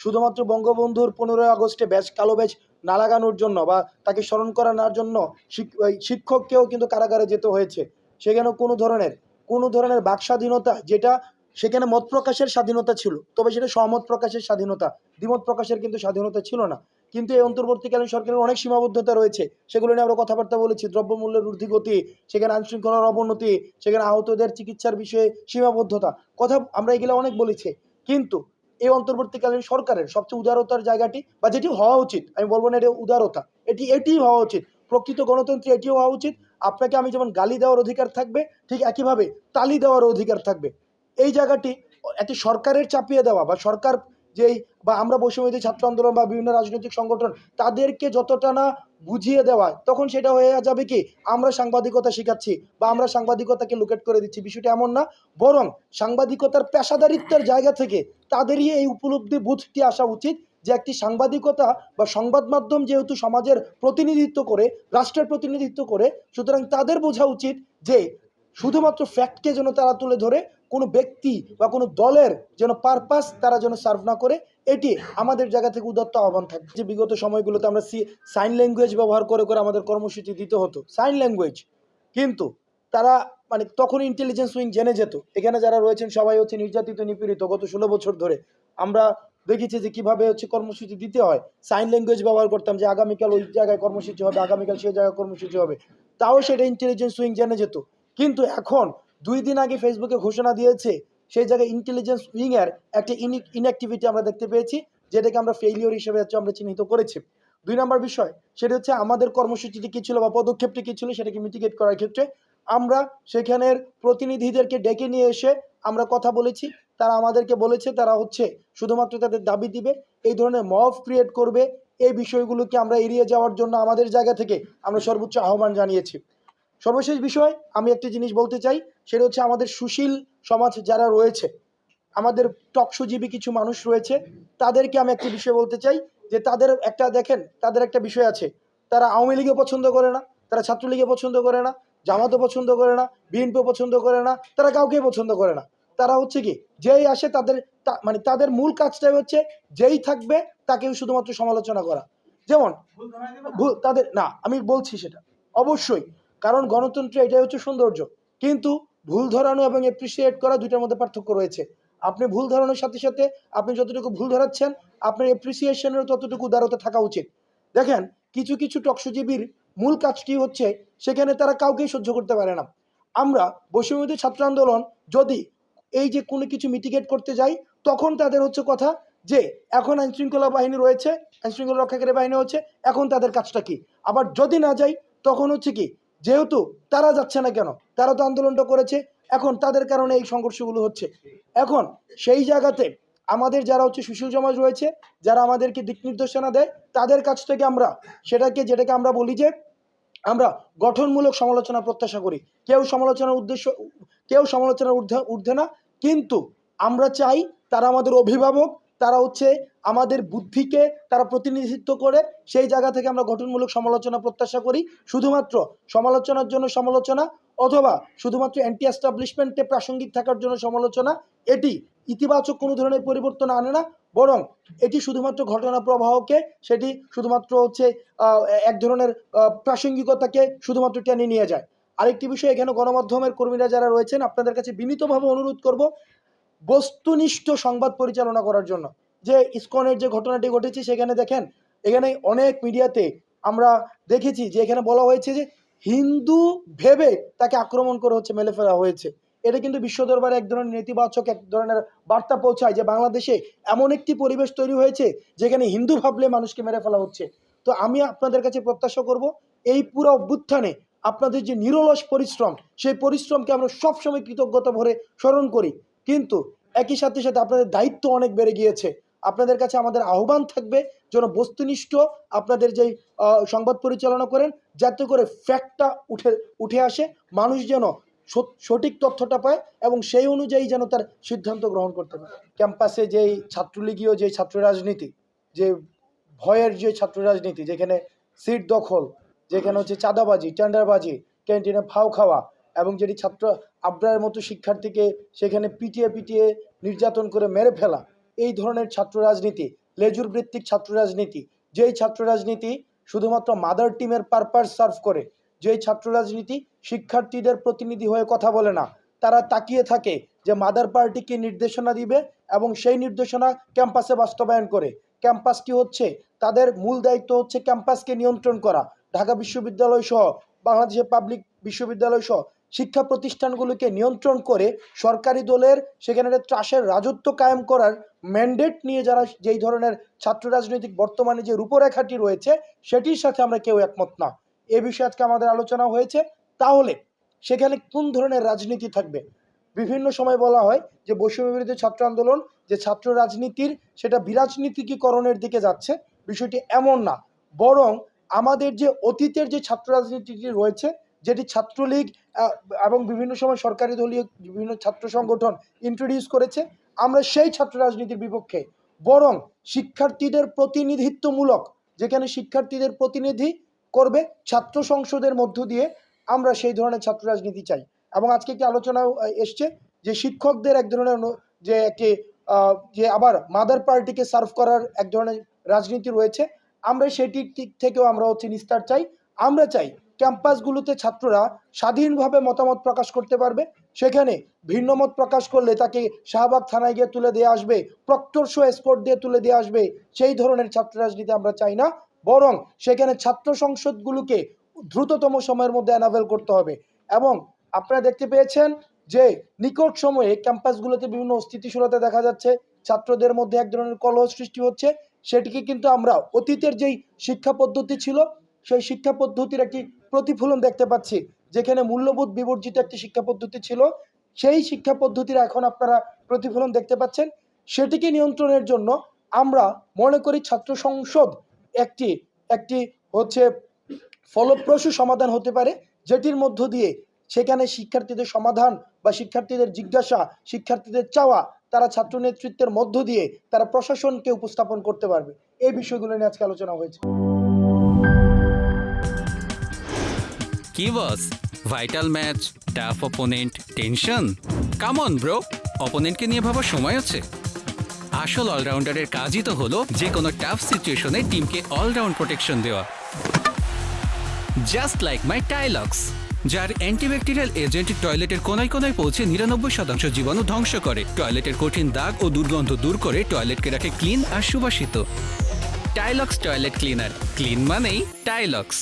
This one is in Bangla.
শুধুমাত্র বঙ্গবন্ধুর 15ই আগস্টে কালো ব্যাজ না লাগানোর জন্য বা তাকে স্মরণ করানোর জন্য শিক্ষককেও কিন্তু কারাগারে যেতে হয়েছে। সেখানে কোনো ধরনের বাক স্বাধীনতা, যেটা সেখানে মত প্রকাশের স্বাধীনতা ছিল, তবে সেটা সহমত প্রকাশের স্বাধীনতা, দ্বিমত প্রকাশের কিন্তু স্বাধীনতা ছিল না। কিন্তু এই অন্তর্বর্তীকালীন সরকারের অনেক সীমাবদ্ধতা রয়েছে, সেগুলো নিয়ে আমরা কথাবার্তা বলেছি। দ্রব্যমূল্যের ঊর্ধ্বগতি, সেখানে আইনশৃঙ্খলার অবনতি, সেখানে আহতদের চিকিৎসার বিষয়ে সীমাবদ্ধতা, কথা আমরা এগুলো অনেক বলেছি। কিন্তু এই অন্তর্বর্তীকালীন সরকারের সবচেয়ে উদারতার জায়গাটি, বা যেটি হওয়া উচিত, আমি বলবো না এটা উদারতা, এটিই হওয়া উচিত, প্রকৃত গণতন্ত্রে এটিও হওয়া উচিত। আপনাকে আমি যেমন গালি দেওয়ার অধিকার থাকবে, ঠিক একইভাবে তালি দেওয়ার অধিকার থাকবে। এই জায়গাটি একটি সরকারের চাপিয়ে দেওয়া, বা সরকার যেই, বা আমরা বৈষম্যবিরোধী ছাত্র আন্দোলন বা বিভিন্ন রাজনৈতিক সংগঠন তাদেরকে যতটা না বুঝিয়ে দেওয়া, তখন সেটা হয়ে যাবে কি আমরা সাংবাদিকতা শেখাচ্ছি বা আমরা সাংবাদিকতাকে লুকেট করে দিচ্ছি। বিষয়টা এমন না, বরং সাংবাদিকতার পেশাদারিত্বের জায়গা থেকে তাদেরই এই উপলব্ধি বুঝতে আসা উচিত যে একটি সাংবাদিকতা বা সংবাদ মাধ্যম যেহেতু সমাজের প্রতিনিধিত্ব করে, রাষ্ট্রের প্রতিনিধিত্ব করে, সুতরাং তাদের বোঝা উচিত যে শুধুমাত্র ফ্যাক্টকে যেন তারা তুলে ধরে, কোনো ব্যক্তি বা কোনো দলের যেন পারপাস তারা যেন সার্ভ না করে। এটি আমাদের জায়গা থেকে উদাত্ত আহ্বান থাকবে। যে বিগত সময়গুলোতে আমরা সাইন ল্যাঙ্গুয়েজ ব্যবহার করে করে আমাদের কর্মসূচি দিতে হতো, সাইন ল্যাঙ্গুয়েজ, কিন্তু তারা মানে তখন ইন্টেলিজেন্স উইং জেনে যেত এখানে যারা রয়েছেন সবাই হচ্ছে নির্যাতিত নিপীড়িত। গত 16 বছর ধরে আমরা দেখেছি যে কিভাবে হচ্ছে কর্মসূচি দিতে হয়। সাইন ল্যাঙ্গুয়েজ ব্যবহার করতাম যে আগামীকাল ওই জায়গায় কর্মসূচি হবে, আগামীকাল সেই জায়গায় কর্মসূচি হবে, তাও সেটা ইন্টেলিজেন্স উইং জেনে যেত। কিন্তু এখন 2 দিন আগে ফেসবুকে ঘোষণা দিয়েছে, সেই জায়গায় ইন্টেলিজেন্স উইং এর একটা ইনঅ্যাক্টিভিটি আমরা দেখতে পেয়েছি, যেটাকে আমরা ফেইলিওর হিসেবে আমরা চিহ্নিত করেছি। 2 নম্বর বিষয় সেটা হচ্ছে আমাদের কর্মসূচিটি কী ছিল বা পদক্ষেপটি কী ছিল, সেটাকে মিটিগেট করার ক্ষেত্রে আমরা সেখানের প্রতিনিধিদেরকে ডেকে নিয়ে এসে আমরা কথা বলেছি। তারা আমাদেরকে বলেছে তারা হচ্ছে শুধুমাত্র তাদের দাবি দিবে, এই ধরনের মব ক্রিয়েট করবে। এই বিষয়গুলোকে আমরা এড়িয়ে যাওয়ার জন্য আমাদের জায়গা থেকে আমরা সর্বোচ্চ আহ্বান জানিয়েছি। সর্বশেষ বিষয় আমি একটি জিনিস বলতে চাই, সেটা হচ্ছে আমাদের সুশীল সমাজ যারা রয়েছে, আমাদের টকসুজীবী কিছু মানুষ রয়েছে, তাদেরকে আমি একটি বিষয় বলতে চাই যে তাদের একটা দেখেন, তাদের একটা বিষয় আছে, তারা আওয়ামী লীগে পছন্দ করে না, তারা ছাত্রলীগে পছন্দ করে না, জামাতও পছন্দ করে না, বিএনপিও পছন্দ করে না, তারা কাউকেই পছন্দ করে না। তারা হচ্ছে কি যেই আসে তাদের মানে তাদের মূল কাজটাই হচ্ছে যেই থাকবে তাকেও শুধুমাত্র সমালোচনা করা। যেমন ভুল তাদের না, আমি বলছি সেটা অবশ্যই, কারণ গণতন্ত্রে এটাই হচ্ছে সৌন্দর্য। কিন্তু ভুল ধরানো এবং এপ্রিসিয়েট করা দুইটার মধ্যে পার্থক্য রয়েছে। আপনি ভুল ধরানোর সাথে সাথে আপনি যতটুকু ভুল ধরাচ্ছেন আপনার এপ্রিসিয়েশনের ততটুকু উদারতা থাকা উচিত। দেখেন কিছু কিছু টকসুজীবীর মূল কাজটি হচ্ছে সেখানে তারা কাউকেই সহ্য করতে পারে না। আমরা বৈষম্যবিরোধী ছাত্র আন্দোলন যদি এই যে কোনো কিছু মিটিগেট করতে যাই, তখন তাদের হচ্ছে কথা যে এখন আইনশৃঙ্খলা বাহিনী রয়েছে, আইনশৃঙ্খলা রক্ষাকারী বাহিনী হচ্ছে, এখন তাদের কাজটা কি। আবার যদি না যাই তখন হচ্ছে কি, যেহেতু তারা যাচ্ছে না কেন, তারা তো আন্দোলনটা করেছে, এখন তাদের কারণে এই সংঘর্ষগুলো হচ্ছে। এখন সেই জায়গাতে আমাদের যারা হচ্ছে সুশীল সমাজ রয়েছে, যারা আমাদেরকে দিক নির্দেশনা দেয়, তাদের কাছ থেকে আমরা যেটাকে আমরা বলি যে আমরা গঠনমূলক সমালোচনা প্রত্যাশা করি। কেউ সমালোচনার ঊর্ধ্বে না, কিন্তু আমরা চাই তারা আমাদের অভিভাবক, তারা হচ্ছে আমাদের বুদ্ধিকে তারা প্রতিনিধিত্ব করে, সেই জায়গা থেকে আমরা গঠনমূলক সমালোচনা প্রত্যাশা করি। শুধুমাত্র সমালোচনার জন্য সমালোচনা, অথবা শুধুমাত্র অ্যান্টি এস্টাবলিশমেন্টে প্রাসঙ্গিক থাকার জন্য সমালোচনা, এটি ইতিবাচক কোনো ধরনের পরিবর্তন আনে না, বরং এটি শুধুমাত্র ঘটনা প্রবাহকে, সেটি শুধুমাত্র হচ্ছে এক ধরনের প্রাসঙ্গিকতাকে শুধুমাত্র টেনে নিয়ে যায়। আরেকটি বিষয়, এখানে গণমাধ্যমের কর্মীরা যারা রয়েছেন আপনাদের কাছে বিনীতভাবে অনুরোধ করব বস্তুনিষ্ঠ সংবাদ পরিচালনা করার জন্য। যে ইসকনের যে ঘটনাটি ঘটেছে সেখানে দেখেন, এখানে অনেক মিডিয়াতে আমরা দেখেছি যে এখানে বলা হয়েছে যে হিন্দু ভেবে তাকে আক্রমণ করে হচ্ছে মেলে ফেলা হয়েছে। এটা কিন্তু বিশ্ব দরবারে এক ধরনের নেতিবাচক এক ধরনের বার্তা পৌঁছায় যে বাংলাদেশে এমন একটি পরিবেশ তৈরি হয়েছে যেখানে হিন্দু ভাবলে মানুষকে মেরে ফেলা হচ্ছে। তো আমি আপনাদের কাছে প্রত্যাশা করব এই পুরো অভ্যুত্থানে আপনাদের যে নিরলস পরিশ্রম, সেই পরিশ্রমকে আমরা সবসময় কৃতজ্ঞতা ভরে স্মরণ করি। কিন্তু একই সাথে সাথে আপনাদের দায়িত্ব অনেক বেড়ে গিয়েছে। আপনাদের কাছে আমাদের আহ্বান থাকবে যেন বস্তুনিষ্ঠ আপনাদের যেই সংবাদ পরিচালনা করেন, যাতে করে ফ্যাক্টটা উঠে আসে, মানুষ যেন সঠিক তথ্যটা পায় এবং সেই অনুযায়ী যেন তার সিদ্ধান্ত গ্রহণ করতে পারে। ক্যাম্পাসে যেই ছাত্রলীগীয় যে ছাত্র রাজনীতি, যে ভয়ের যে ছাত্র রাজনীতি, যেখানে সিট দখল, যেখানে হচ্ছে চাঁদাবাজি, টেন্ডারবাজি, ক্যান্টিনে ফাও খাওয়া, এবং যেটি ছাত্র আবরারের মতো শিক্ষার্থীকে সেখানে পিটিয়ে পিটিয়ে নির্যাতন করে মেরে ফেলা, এই ধরনের ছাত্র রাজনীতি লেজুর ভিত্তিক ছাত্র রাজনীতি, যেই ছাত্র রাজনীতি শুধুমাত্র মাদার টিমের পারপাস সার্ভ করে, যেই ছাত্র রাজনীতি শিক্ষার্থীদের প্রতিনিধি হয়ে কথা বলে না, তারা তাকিয়ে থাকে যে মাদার পার্টি কি নির্দেশনা দিবে এবং সেই নির্দেশনা ক্যাম্পাসে বাস্তবায়ন করে। ক্যাম্পাসটি হচ্ছে তাদের মূল দায়িত্ব হচ্ছে ক্যাম্পাসকে নিয়ন্ত্রণ করা। ঢাকা বিশ্ববিদ্যালয় সহ বাংলাদেশের পাবলিক বিশ্ববিদ্যালয় সহ শিক্ষা প্রতিষ্ঠানগুলোকে নিয়ন্ত্রণ করে সরকারি দলের সেখানে ত্রাসের রাজত্ব কায়েম করার ম্যান্ডেট নিয়ে যারা যেই ধরনের ছাত্র রাজনৈতিক বর্তমানে যে রূপরেখাটি রয়েছে সেটির সাথে আমরা কেউ একমত না। এ বিষয়ে আজকে আমাদের আলোচনা হয়েছে। তাহলে সেখানে কোন ধরনের রাজনীতি থাকবে? বিভিন্ন সময় বলা হয় যে বৈষম্য বিরোধী ছাত্র আন্দোলন যে ছাত্র রাজনীতির সেটা বিরাজনীতিকরণের দিকে যাচ্ছে, বিষয়টি এমন না। বরং আমাদের যে অতীতের যে ছাত্র রাজনীতিটি রয়েছে, যেটি ছাত্রলীগ এবং বিভিন্ন সময় সরকারি দলীয় বিভিন্ন ছাত্র সংগঠন ইন্ট্রোডিউস করেছে, আমরা সেই ছাত্র রাজনীতির বিপক্ষে। বরং শিক্ষার্থীদের প্রতিনিধিত্বমূলক, যেখানে শিক্ষার্থীদের প্রতিনিধি করবে ছাত্র সংসদের মধ্য দিয়ে, আমরা সেই ধরনের ছাত্র রাজনীতি চাই। এবং আজকে একটি আলোচনা এসছে যে শিক্ষকদের এক ধরনের যে একটি যে আবার মাদার পার্টিকে সার্ভ করার এক ধরনের রাজনীতি রয়েছে, আমরা সেটির দিক থেকেও আমরা নিস্তার চাই। আমরা চাই ক্যাম্পাসগুলোতে ছাত্ররা স্বাধীনভাবে মতামত প্রকাশ করতে পারবে। সেখানে ভিন্ন মত প্রকাশ করলে তাকে শাহবাগ থানায় গিয়ে তুলে দিয়ে আসবে, প্রক্টর শো এসকর্ট দিয়ে তুলে দিয়ে আসবে, সেই ধরনের ছাত্র রাজনীতি আমরা চাই না। বরং সেখানে ছাত্র সংসদগুলোকে দ্রুততম সময়ের মধ্যে অ্যানাভেল করতে হবে। এবং আপনারা দেখতে পেয়েছেন যে নিকট সময়ে ক্যাম্পাসগুলোতে বিভিন্ন অস্থিতিশীলতা দেখা যাচ্ছে, ছাত্রদের মধ্যে এক ধরনের কলহ সৃষ্টি হচ্ছে। সেটিকে কিন্তু আমরা অতীতের যেই শিক্ষা পদ্ধতি ছিল সেই শিক্ষা পদ্ধতির একটি প্রতিফলন দেখতে পাচ্ছি। যেখানে মূল্যবোধ বিবর্জিত একটি শিক্ষা পদ্ধতি ছিল, সেই শিক্ষা পদ্ধতির এখন আপনারা প্রতিফলন দেখতে পাচ্ছেন। সেটিকে নিয়ন্ত্রণের জন্য আমরা মনে করি ছাত্র সংসদ একটি একটি হচ্ছে ফলপ্রসূ সমাধান হতে পারে, যেটির মধ্য দিয়ে সেখানে শিক্ষার্থীদের সমাধান বা শিক্ষার্থীদের জিজ্ঞাসা, শিক্ষার্থীদের চাওয়া তারা ছাত্র নেতৃত্বের মধ্য দিয়ে তারা প্রশাসনকে উপস্থাপন করতে পারবে। এই বিষয়গুলো নিয়ে আজকে আলোচনা হয়েছে। কি boss, vital match, tough opponent, tension? Come on bro, অপোনেন্টকে নিয়ে ভাবার সময় আছে। আসল অলরাউন্ডারের কাজই তো হলো যে কোনো টাফ সিচুয়েশনে টিমকে অলরাউন্ড প্রোটেকশন দেওয়া। জাস্ট লাইক মাই টাইলক্স, যার অ্যান্টিব্যাকটেরিয়াল এজেন্ট টয়লেটের কোনায় কোনায় পৌঁছে 99% জীবাণু ধ্বংস করে, টয়লেটের কঠিন দাগ ও দুর্গন্ধ দূর করে টয়লেটকে রাখে ক্লিন আর সুবাসিত। টাইলক্স টয়লেট ক্লিনার, ক্লিন মানেই টাইলক্স।